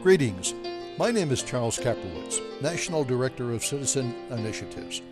Greetings. My name is Charles Kaprowitz, National Director of Citizen Initiatives.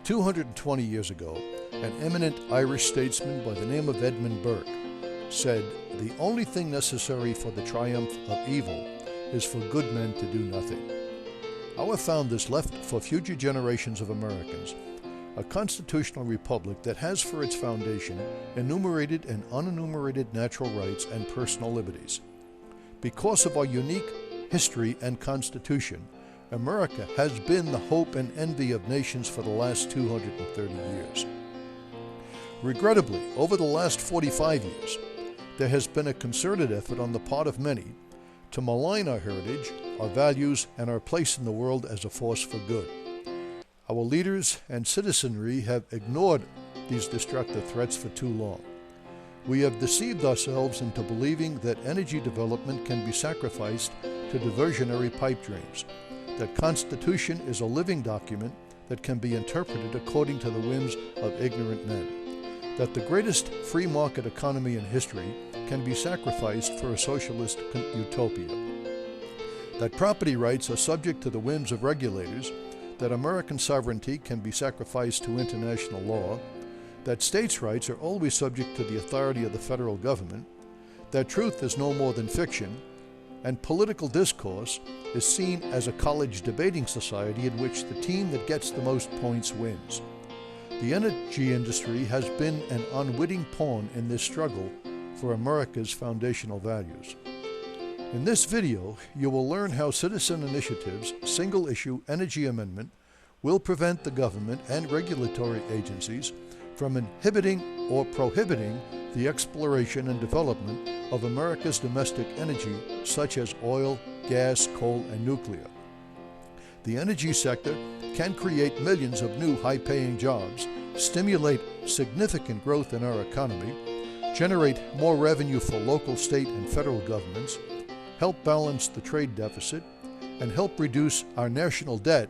220 years ago, an eminent Irish statesman by the name of Edmund Burke said, "The only thing necessary for the triumph of evil is for good men to do nothing." Our founders left for future generations of Americans a constitutional republic that has for its foundation enumerated and unenumerated natural rights and personal liberties. Because of our unique history and Constitution, America has been the hope and envy of nations for the last 230 years. Regrettably, over the last 45 years, there has been a concerted effort on the part of many to malign our heritage, our values, and our place in the world as a force for good. Our leaders and citizenry have ignored these destructive threats for too long. We have deceived ourselves into believing that energy development can be sacrificed to diversionary pipe dreams, that Constitution is a living document that can be interpreted according to the whims of ignorant men, that the greatest free market economy in history can be sacrificed for a socialist utopia, that property rights are subject to the whims of regulators, that American sovereignty can be sacrificed to international law, that states' rights are always subject to the authority of the federal government, that truth is no more than fiction, and political discourse is seen as a college debating society in which the team that gets the most points wins. The energy industry has been an unwitting pawn in this struggle for America's foundational values. In this video, you will learn how Citizen Initiative's single-issue energy amendment will prevent the government and regulatory agencies from inhibiting or prohibiting the exploration and development of America's domestic energy, such as oil, gas, coal, and nuclear. The energy sector can create millions of new high-paying jobs, stimulate significant growth in our economy, generate more revenue for local, state, and federal governments, help balance the trade deficit, and help reduce our national debt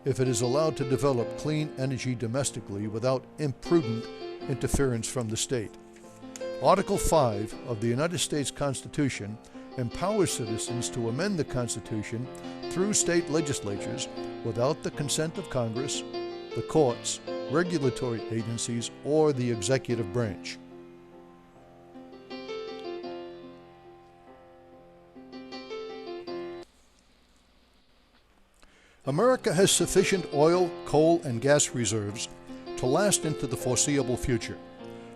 if it is allowed to develop clean energy domestically without imprudent interference from the state. Article 5 of the United States Constitution empowers citizens to amend the Constitution through state legislatures without the consent of Congress, the courts, regulatory agencies, or the executive branch. America has sufficient oil, coal, and gas reserves to last into the foreseeable future.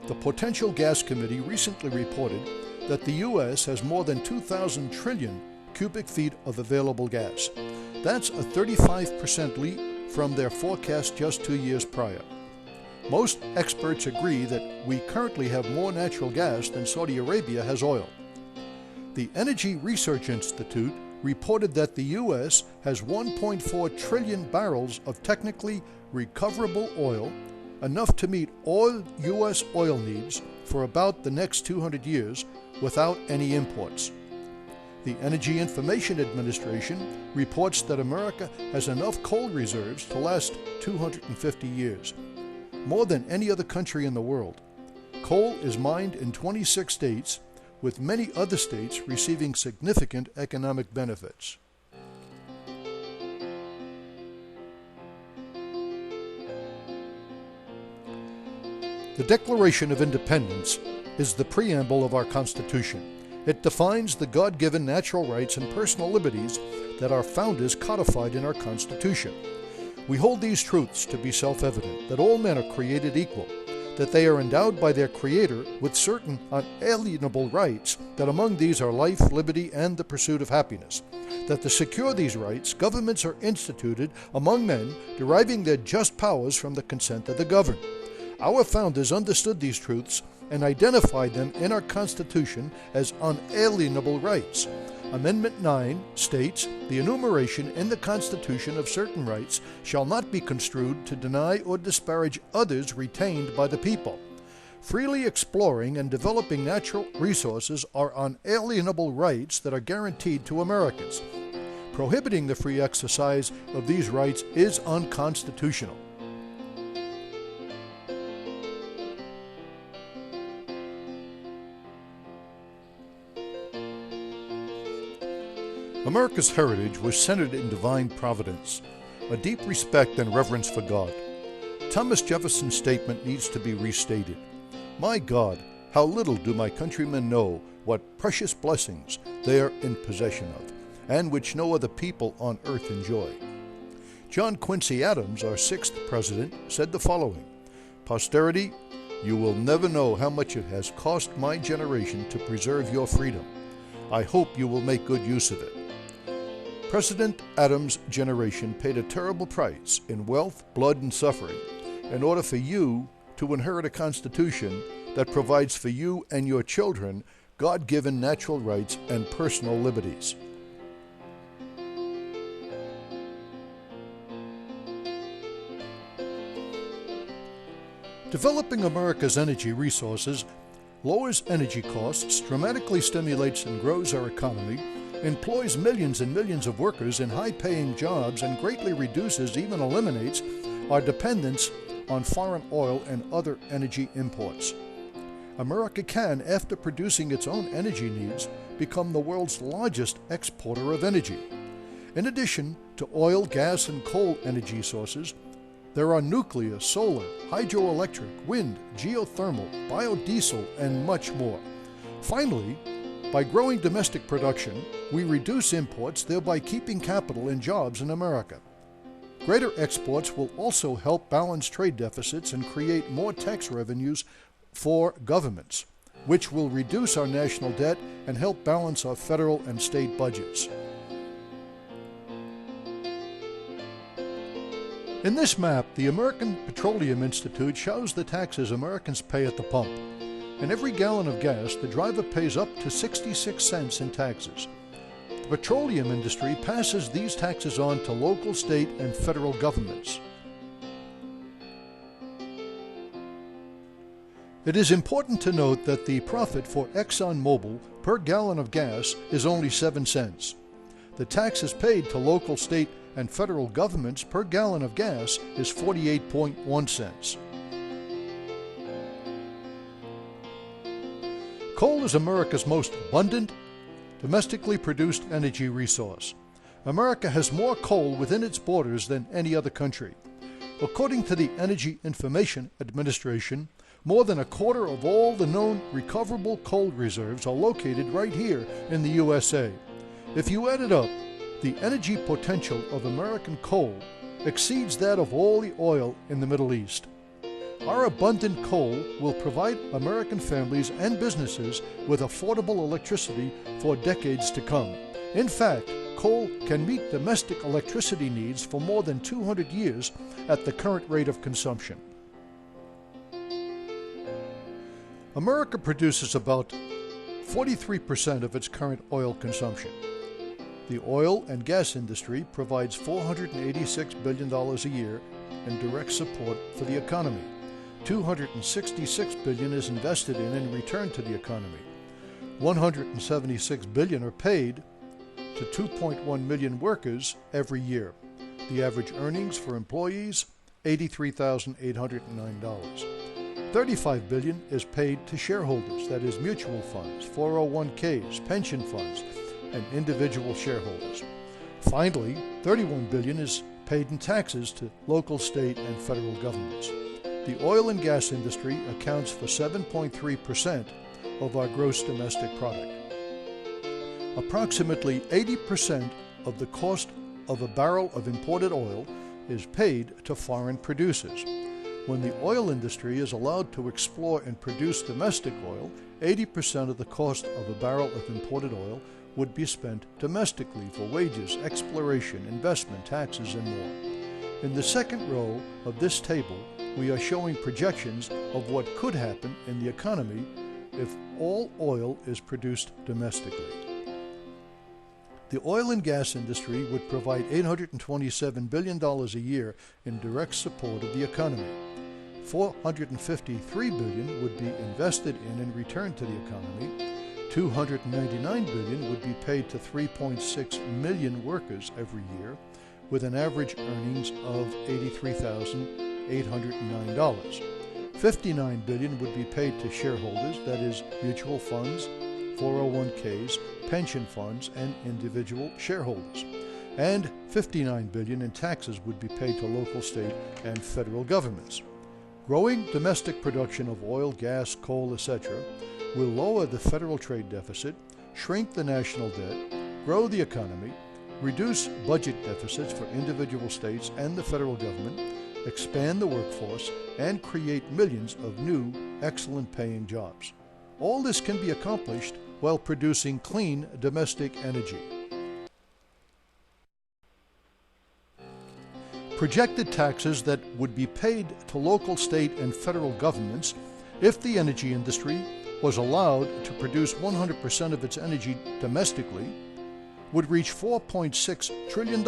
The Potential Gas Committee recently reported that the U.S. has more than 2,000 trillion cubic feet of available gas. That's a 35% leap from their forecast just 2 years prior. Most experts agree that we currently have more natural gas than Saudi Arabia has oil. The Energy Research Institute reported that the U.S. has 1.4 trillion barrels of technically recoverable oil, enough to meet all U.S. oil needs for about the next 200 years without any imports. The Energy Information Administration reports that America has enough coal reserves to last 250 years, more than any other country in the world. Coal is mined in 26 states, with many other states receiving significant economic benefits. The Declaration of Independence is the preamble of our Constitution. It defines the God-given natural rights and personal liberties that our founders codified in our Constitution. We hold these truths to be self-evident, that all men are created equal, that they are endowed by their Creator with certain unalienable rights, that among these are life, liberty, and the pursuit of happiness, that to secure these rights, governments are instituted among men, deriving their just powers from the consent of the governed. Our founders understood these truths and identified them in our Constitution as unalienable rights. Amendment 9 states, "The enumeration in the Constitution of certain rights shall not be construed to deny or disparage others retained by the people. Freely exploring and developing natural resources are unalienable rights that are guaranteed to Americans. Prohibiting the free exercise of these rights is unconstitutional." America's heritage was centered in divine providence, a deep respect and reverence for God. Thomas Jefferson's statement needs to be restated. My God, how little do my countrymen know what precious blessings they are in possession of, and which no other people on earth enjoy. John Quincy Adams, our 6th president, said the following: Posterity, you will never know how much it has cost my generation to preserve your freedom. I hope you will make good use of it. President Adams' generation paid a terrible price in wealth, blood, and suffering in order for you to inherit a Constitution that provides for you and your children God-given natural rights and personal liberties. Developing America's energy resources lowers energy costs, dramatically stimulates and grows our economy, employs millions and millions of workers in high-paying jobs, and greatly reduces, even eliminates, our dependence on foreign oil and other energy imports. America can, after producing its own energy needs, become the world's largest exporter of energy. In addition to oil, gas, and coal energy sources, there are nuclear, solar, hydroelectric, wind, geothermal, biodiesel, and much more. Finally, by growing domestic production, we reduce imports, thereby keeping capital and jobs in America. Greater exports will also help balance trade deficits and create more tax revenues for governments, which will reduce our national debt and help balance our federal and state budgets. In this map, the American Petroleum Institute shows the taxes Americans pay at the pump. In every gallon of gas, the driver pays up to 66 cents in taxes. The petroleum industry passes these taxes on to local, state, and federal governments. It is important to note that the profit for ExxonMobil per gallon of gas is only 7 cents. The taxes paid to local, state, and federal governments per gallon of gas is 48.1 cents. Coal is America's most abundant, domestically produced energy resource. America has more coal within its borders than any other country. According to the Energy Information Administration, more than a quarter of all the known recoverable coal reserves are located right here in the USA. If you add it up, the energy potential of American coal exceeds that of all the oil in the Middle East. Our abundant coal will provide American families and businesses with affordable electricity for decades to come. In fact, coal can meet domestic electricity needs for more than 200 years at the current rate of consumption. America produces about 43% of its current oil consumption. The oil and gas industry provides $486 billion a year in direct support for the economy. $266 billion is invested in and returned to the economy. $176 billion are paid to 2.1 million workers every year. The average earnings for employees, $83,809. $35 billion is paid to shareholders, that is mutual funds, 401ks, pension funds, and individual shareholders. Finally, $31 billion is paid in taxes to local, state, and federal governments. The oil and gas industry accounts for 7.3% of our gross domestic product. Approximately 80% of the cost of a barrel of imported oil is paid to foreign producers. When the oil industry is allowed to explore and produce domestic oil, 80% of the cost of a barrel of imported oil would be spent domestically for wages, exploration, investment, taxes, and more. In the second row of this table, we are showing projections of what could happen in the economy if all oil is produced domestically. The oil and gas industry would provide $827 billion a year in direct support of the economy. $453 billion would be invested in and returned to the economy. $299 billion would be paid to 3.6 million workers every year, with an average earnings of $83,809. $59 billion would be paid to shareholders, that is, mutual funds, 401ks, pension funds, and individual shareholders. And $59 billion in taxes would be paid to local, state, and federal governments. Growing domestic production of oil, gas, coal, etc. will lower the federal trade deficit, shrink the national debt, grow the economy, reduce budget deficits for individual states and the federal government, expand the workforce, and create millions of new, excellent-paying jobs. All this can be accomplished while producing clean domestic energy. Projected taxes that would be paid to local, state, and federal governments if the energy industry was allowed to produce 100% of its energy domestically would reach $4.6 trillion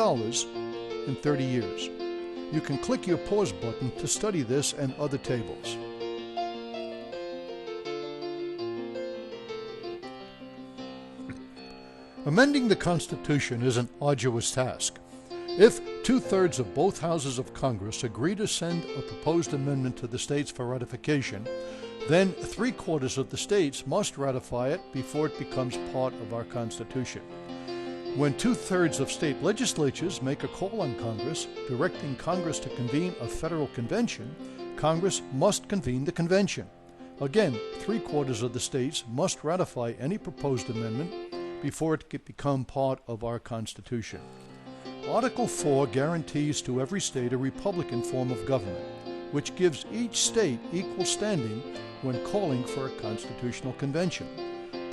in 30 years. You can click your pause button to study this and other tables. Amending the Constitution is an arduous task. If 2/3 of both houses of Congress agree to send a proposed amendment to the states for ratification, then 3/4 of the states must ratify it before it becomes part of our Constitution. When 2/3 of state legislatures make a call on Congress, directing Congress to convene a federal convention, Congress must convene the convention. Again, 3/4 of the states must ratify any proposed amendment before it can become part of our Constitution. Article 4 guarantees to every state a Republican form of government, which gives each state equal standing when calling for a constitutional convention.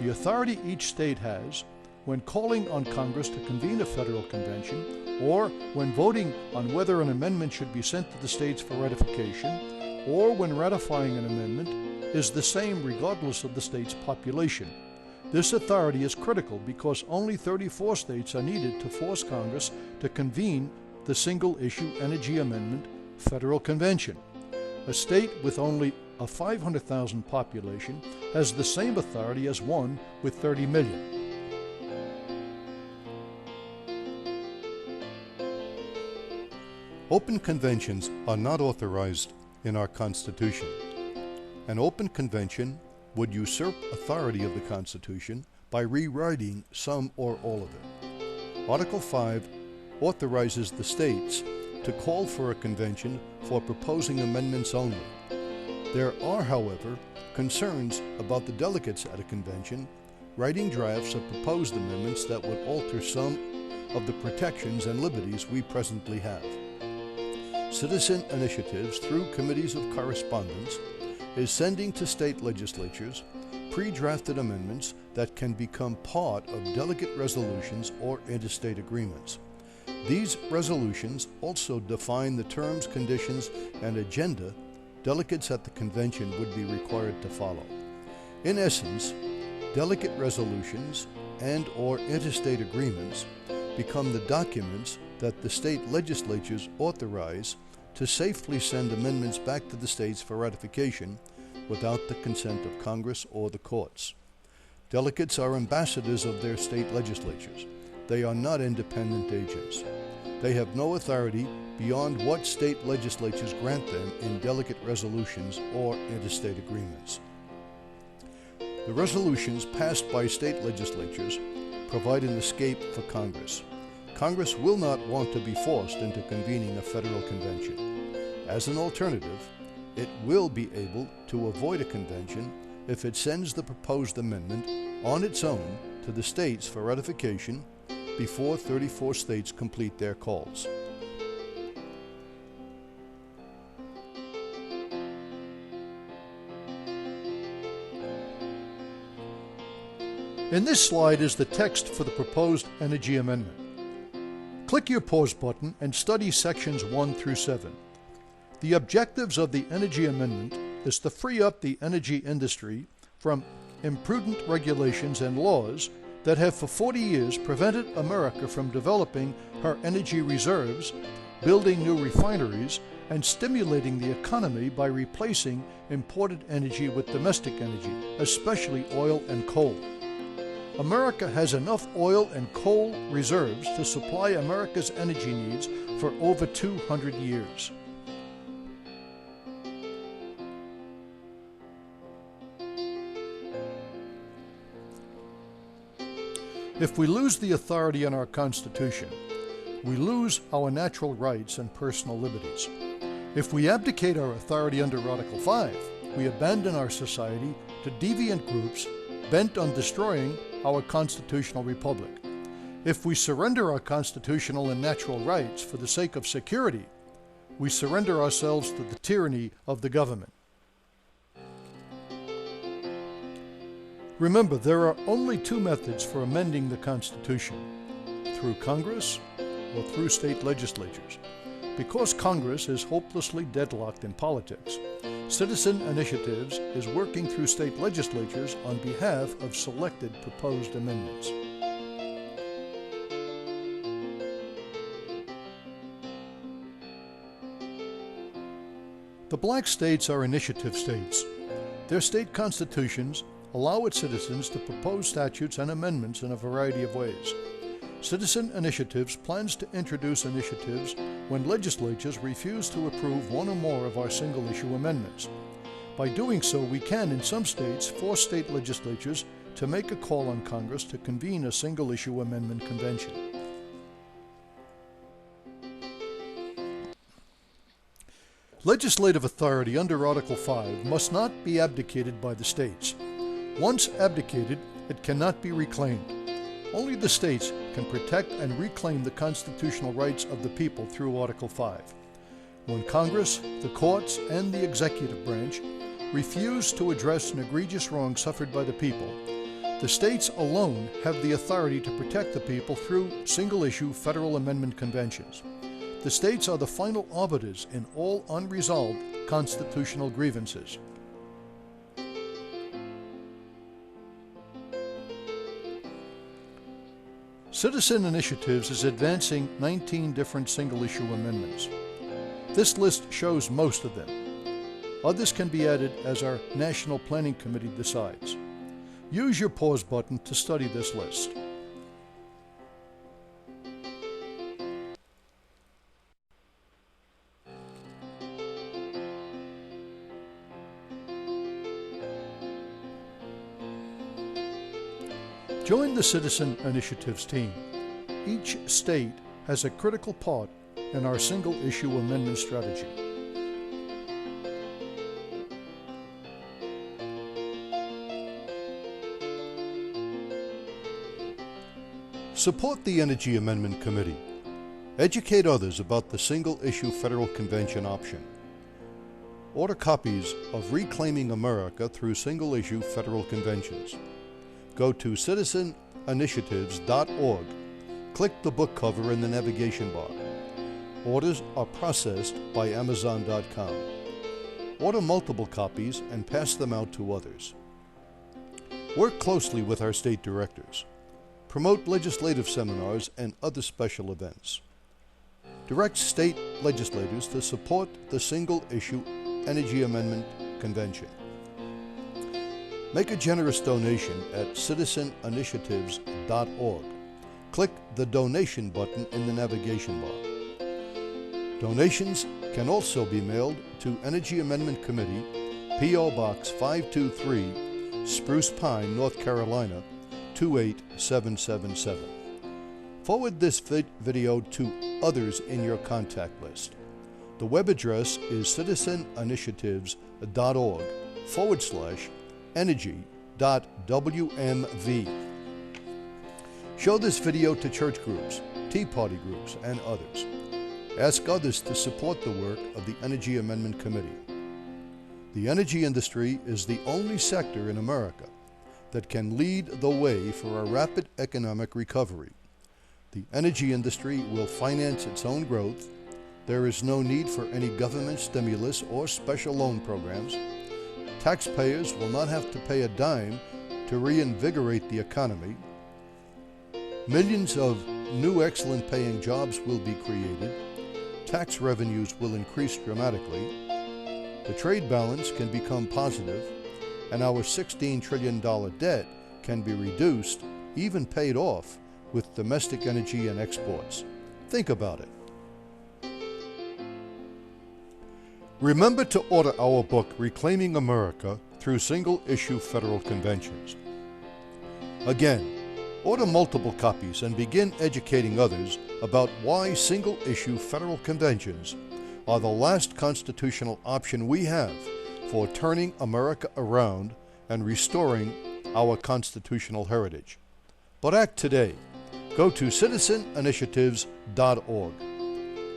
The authority each state has when calling on Congress to convene a federal convention, or when voting on whether an amendment should be sent to the states for ratification, or when ratifying an amendment, is the same regardless of the state's population. This authority is critical because only 34 states are needed to force Congress to convene the single-issue energy amendment federal convention. A state with only a 500,000 population has the same authority as one with 30 million. Open conventions are not authorized in our Constitution. An open convention would usurp authority of the Constitution by rewriting some or all of it. Article 5 authorizes the states to call for a convention for proposing amendments only. There are, however, concerns about the delegates at a convention writing drafts of proposed amendments that would alter some of the protections and liberties we presently have. Citizen initiatives through committees of correspondence is sending to state legislatures pre-drafted amendments that can become part of delegate resolutions or interstate agreements. These resolutions also define the terms, conditions, and agenda delegates at the convention would be required to follow. In essence, delegate resolutions and/or interstate agreements become the documents that the state legislatures authorize to safely send amendments back to the states for ratification without the consent of Congress or the courts. Delegates are ambassadors of their state legislatures. They are not independent agents. They have no authority beyond what state legislatures grant them in delegate resolutions or interstate agreements. The resolutions passed by state legislatures provide an escape for Congress. Congress will not want to be forced into convening a federal convention. As an alternative, it will be able to avoid a convention if it sends the proposed amendment on its own to the states for ratification before 34 states complete their calls. In this slide is the text for the proposed energy amendment. Click your pause button and study sections 1 through 7. The objectives of the energy amendment is to free up the energy industry from imprudent regulations and laws that have for 40 years prevented America from developing her energy reserves, building new refineries, and stimulating the economy by replacing imported energy with domestic energy, especially oil and coal. America has enough oil and coal reserves to supply America's energy needs for over 200 years. If we lose the authority in our Constitution, we lose our natural rights and personal liberties. If we abdicate our authority under Article 5, we abandon our society to deviant groups bent on destroying our constitutional republic. If we surrender our constitutional and natural rights for the sake of security, we surrender ourselves to the tyranny of the government. Remember, there are only two methods for amending the Constitution: through Congress or through state legislatures. Because Congress is hopelessly deadlocked in politics, Citizen Initiatives is working through state legislatures on behalf of selected proposed amendments. The black states are initiative states. Their state constitutions allow its citizens to propose statutes and amendments in a variety of ways. Citizen Initiatives plans to introduce initiatives when legislatures refuse to approve one or more of our single-issue amendments. By doing so, we can, in some states, force state legislatures to make a call on Congress to convene a single-issue amendment convention. Legislative authority under Article 5 must not be abdicated by the states. Once abdicated, it cannot be reclaimed. Only the states can protect and reclaim the constitutional rights of the people through Article 5. When Congress, the courts, and the executive branch refuse to address an egregious wrong suffered by the people, the states alone have the authority to protect the people through single-issue federal amendment conventions. The states are the final arbiters in all unresolved constitutional grievances. Citizen Initiatives is advancing 19 different single-issue amendments. This list shows most of them. Others can be added as our National Planning Committee decides. Use your pause button to study this list. Join the Citizen Initiatives team. Each state has a critical part in our single-issue amendment strategy. Support the Energy Amendment Committee. Educate others about the single-issue federal convention option. Order copies of Reclaiming America through single-issue federal conventions. Go to citizeninitiatives.org. Click the book cover in the navigation bar. Orders are processed by Amazon.com. Order multiple copies and pass them out to others. Work closely with our state directors. Promote legislative seminars and other special events. Direct state legislators to support the single-issue Energy Amendment Convention. Make a generous donation at citizeninitiatives.org. Click the donation button in the navigation bar. Donations can also be mailed to Energy Amendment Committee, P.O. Box 523, Spruce Pine, North Carolina, 28777. Forward this video to others in your contact list. The web address is citizeninitiatives.org/energy.wmv. Show this video to church groups, Tea Party groups, and others. Ask others to support the work of the Energy Amendment Committee. The energy industry is the only sector in America that can lead the way for a rapid economic recovery. The energy industry will finance its own growth. There is no need for any government stimulus or special loan programs. Taxpayers will not have to pay a dime to reinvigorate the economy. Millions of new excellent paying jobs will be created. Tax revenues will increase dramatically. The trade balance can become positive, and our $16 trillion debt can be reduced, even paid off, with domestic energy and exports. Think about it. Remember to order our book, Reclaiming America, through single-issue federal conventions. Again, Order multiple copies and begin educating others about why single-issue federal conventions are the last constitutional option we have for turning America around and restoring our constitutional heritage. But act today. Go to citizeninitiatives.org.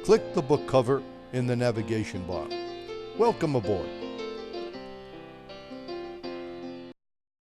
Click the book cover in the navigation bar. Welcome aboard.